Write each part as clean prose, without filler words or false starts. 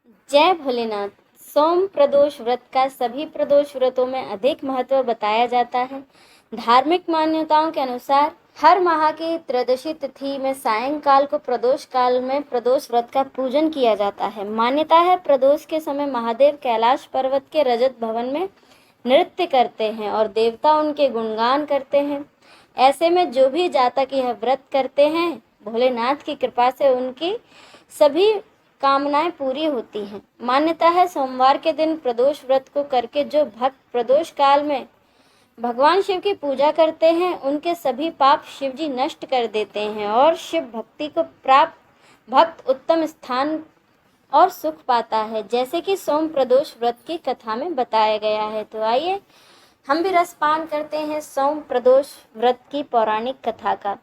जय भोलेनाथ। सोम प्रदोष व्रत का सभी प्रदोष व्रतों में अधिक महत्व बताया जाता है। धार्मिक मान्यताओं के अनुसार हर माह की त्रयोदशी तिथि में सायंकाल को प्रदोष काल में प्रदोष व्रत का पूजन किया जाता है। मान्यता है प्रदोष के समय महादेव कैलाश पर्वत के रजत भवन में नृत्य करते हैं और देवता उनके गुणगान करते हैं। ऐसे में जो भी जातक यह व्रत करते हैं, भोलेनाथ की कृपा से उनकी सभी कामनाएं पूरी होती हैं। मान्यता है सोमवार के दिन प्रदोष व्रत को करके जो भक्त प्रदोष काल में भगवान शिव की पूजा करते हैं, उनके सभी पाप शिव जी नष्ट कर देते हैं और शिव भक्ति को प्राप्त भक्त उत्तम स्थान और सुख पाता है, जैसे कि सोम प्रदोष व्रत की कथा में बताया गया है। तो आइए हम भी रसपान करते हैं सोम प्रदोष व्रत की पौराणिक कथा का।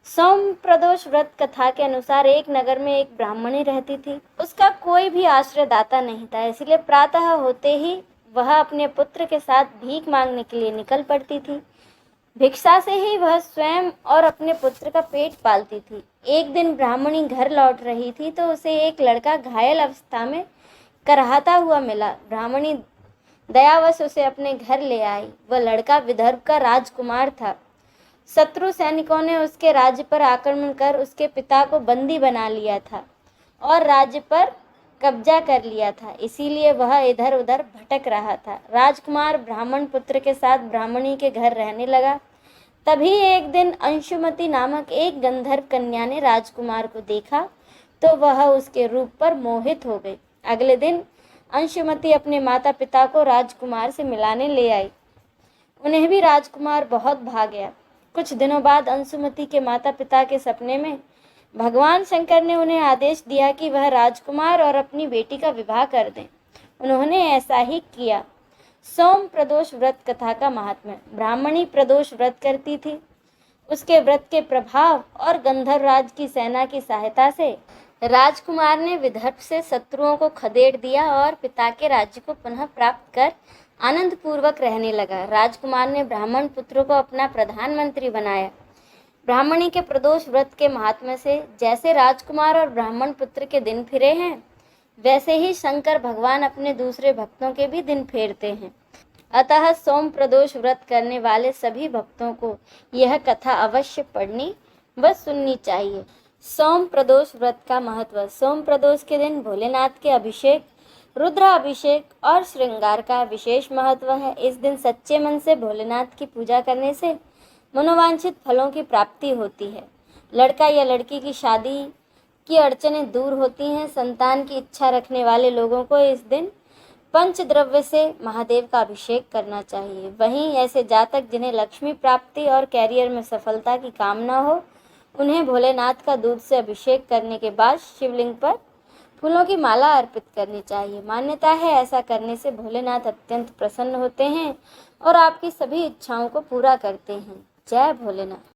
सोम प्रदोष व्रत कथा के अनुसार एक नगर में एक ब्राह्मणी रहती थी। उसका कोई भी आश्रयदाता नहीं था, इसलिए प्रातः होते ही वह अपने पुत्र के साथ भीख मांगने के लिए निकल पड़ती थी। भिक्षा से ही वह स्वयं और अपने पुत्र का पेट पालती थी। एक दिन ब्राह्मणी घर लौट रही थी तो उसे एक लड़का घायल अवस्था में कराहता हुआ मिला। ब्राह्मणी दयावश उसे अपने घर ले आई। वह लड़का विदर्भ का राजकुमार था। शत्रु सैनिकों ने उसके राज्य पर आक्रमण कर उसके पिता को बंदी बना लिया था और राज्य पर कब्जा कर लिया था, इसीलिए वह इधर उधर भटक रहा था। राजकुमार ब्राह्मण पुत्र के साथ ब्राह्मणी के घर रहने लगा। तभी एक दिन अंशुमति नामक एक गंधर्व कन्या ने राजकुमार को देखा तो वह उसके रूप पर मोहित हो गई। अगले दिन अंशुमति अपने माता पिता को राजकुमार से मिलाने ले आई। उन्हें भी राजकुमार बहुत भा गया। कुछ दिनों बाद अंशुमति के माता पिता के सपने में भगवान शंकर ने उन्हें आदेश दिया कि वह राजकुमार और अपनी बेटी का विवाह कर दें। उन्होंने ऐसा ही किया। सोम प्रदोष व्रत कथा का महात्म्य। ब्राह्मणी प्रदोष व्रत करती थी। उसके व्रत के प्रभाव और गंधर्वराज की सेना की सहायता से राजकुमार ने विदर्भ से शत्रुओं को खदेड़ दिया और पिता के राज्य को पुनः प्राप्त कर आनंद पूर्वक रहने लगा। राजकुमार ने ब्राह्मण पुत्रों को अपना प्रधानमंत्री बनाया। ब्राह्मणी के प्रदोष व्रत के महात्म्य से जैसे राजकुमार और ब्राह्मण पुत्र के दिन फिरे हैं, वैसे ही शंकर भगवान अपने दूसरे भक्तों के भी दिन फेरते हैं। अतः सोम प्रदोष व्रत करने वाले सभी भक्तों को यह कथा अवश्य पढ़नी व सुननी चाहिए। सोम प्रदोष व्रत का महत्व। सोम प्रदोष के दिन भोलेनाथ के अभिषेक, रुद्राभिषेक और श्रृंगार का विशेष महत्व है। इस दिन सच्चे मन से भोलेनाथ की पूजा करने से मनोवांछित फलों की प्राप्ति होती है। लड़का या लड़की की शादी की अड़चनें दूर होती हैं। संतान की इच्छा रखने वाले लोगों को इस दिन पंचद्रव्य से महादेव का अभिषेक करना चाहिए। वहीं ऐसे जातक जिन्हें लक्ष्मी प्राप्ति और कैरियर में सफलता की कामना हो, उन्हें भोलेनाथ का दूध से अभिषेक करने के बाद शिवलिंग पर फूलों की माला अर्पित करनी चाहिए। मान्यता है ऐसा करने से भोलेनाथ अत्यंत प्रसन्न होते हैं और आपकी सभी इच्छाओं को पूरा करते हैं। जय भोलेनाथ।